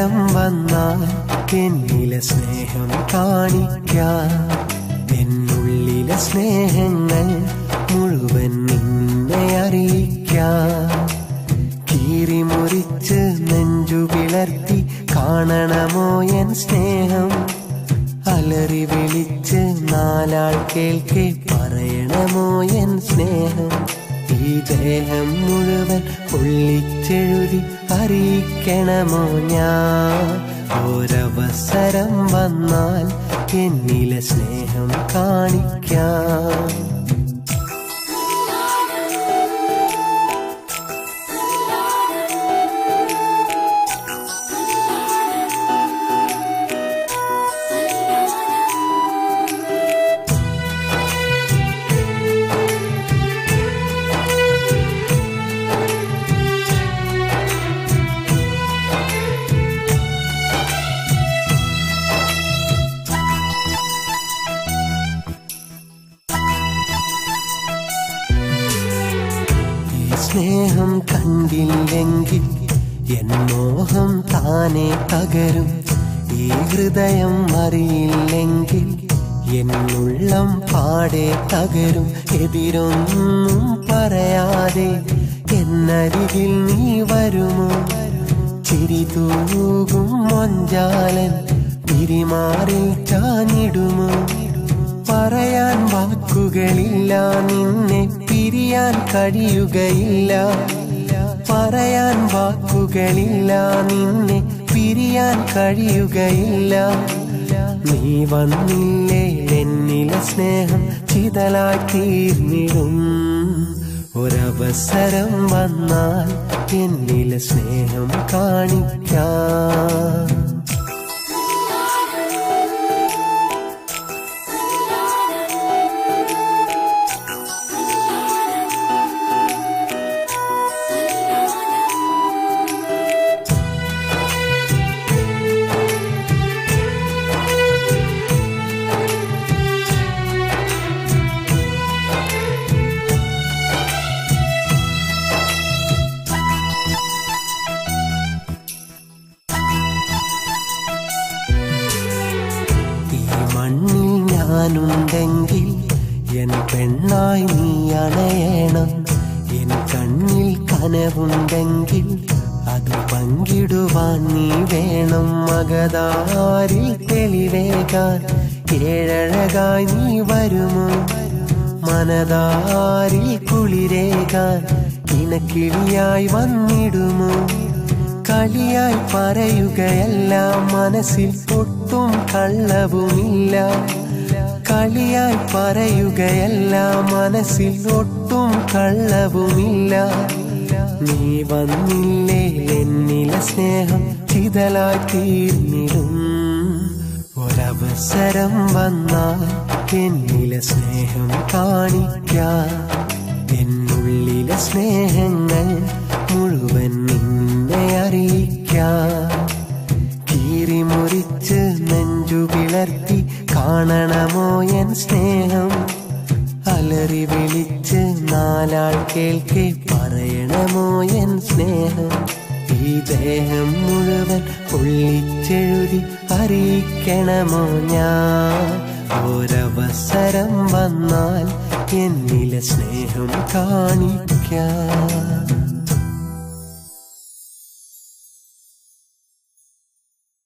ഒരവസരം വന്നാൽ എന്നിലെ സ്നേഹം കാണിക്കാം. എന്നുള്ളിലെ സ്നേഹങ്ങൾ മുഴുവൻ നിന്നെ അറിയിക്കാം. കീറിമുറിച്ച് നെഞ്ചു പിളർത്തി കാണണമോ എൻ സ്നേഹം? അലറി വിളിച്ച് നാലാൾ കേൾക്കെ പറയണമോ എൻ സ്നേഹം? ഈ ദേഹം മുഴുവൻ പൊള്ളിച്ചെഴുതി അറിയിക്കണമോ ഞാൻ? ഒരവസരം വന്നാൽ എന്നിലെ സ്നേഹം കാണിക്കാം. സ്നേഹം കണ്ടില്ലെങ്കിൽ എൻ മോഹം താനെ തകരും. ഈ ഹൃദയം അറിയില്ലെങ്കിൽ എന്നുള്ളം പാടെ തകരും. എതിരൊന്നും പറയാതെ എന്നരികിൽ നീ വരുമോ? ചിരി തൂകും മൊഞ്ചാലൻ പിരിമാറിൽ ചാഞ്ഞിടുമോ? പറയാൻ വാക്കുകളില്ല, നിന്നെ പിരിയാൻ കഴിയുകയില്ല. പറയാൻ വാക്കുകളില്ല, നിന്നെ പിരിയാൻ കഴിയുകയില്ല. നീ വന്നില്ലേ എന്നിലെ സ്നേഹം ചിതലായി തീർന്നിടും. ഒരവസരം വന്നാൽ എന്നിലെ സ്നേഹം കാണിക്കാം. മണ്ണിൽ ഞാനുണ്ടെങ്കിൽ എൻ പെണ്ണായി നീ അണയണം. എൻ കണ്ണിൽ കനവുണ്ടെങ്കിൽ അത് പങ്കിടുവാൻ നീ വേണം. മകതാരിൽ തെളിവേകാൻ ഏഴഴകായി നീ വരുമോ? മനതാരിൽ കുളിരേകാൻ ഇണക്കിളിയായി വന്നിടുമോ? കളിയായി പറയുകയല്ല, മനസ്സിൽ ഒട്ടും കള്ളവുമില്ല. കളിയായി പറയുകയല്ല, മനസ്സിൽ ഒട്ടും കള്ളവുമില്ല. നീ വന്നില്ലേ എന്നിലെ സ്നേഹം ചിതലായി തീർന്നിടും. ഒരവസരം വന്നാൽ എന്നിലെ സ്നേഹം കാണിക്കാം. എന്നുള്ളിലെ സ്നേഹങ്ങൾ മുഴുവൻ നിന്നെ അറിയിക്കാം. കീറിമുറിച്ച് നെഞ്ചു പിളർത്തി കാണണമോ എൻ സ്നേഹം? അലറി വിളിച്ച് നാലാൾ കേൾക്കെ പറയണമോ എൻ സ്നേഹം? ഈ ദേഹം മുഴുവൻ പൊള്ളിച്ചെഴുതി അറിയിക്കണമോ ഞാൻ? ഒരവസരം വന്നാൽ എന്നിലെ സ്നേഹം കാണിക്കാം.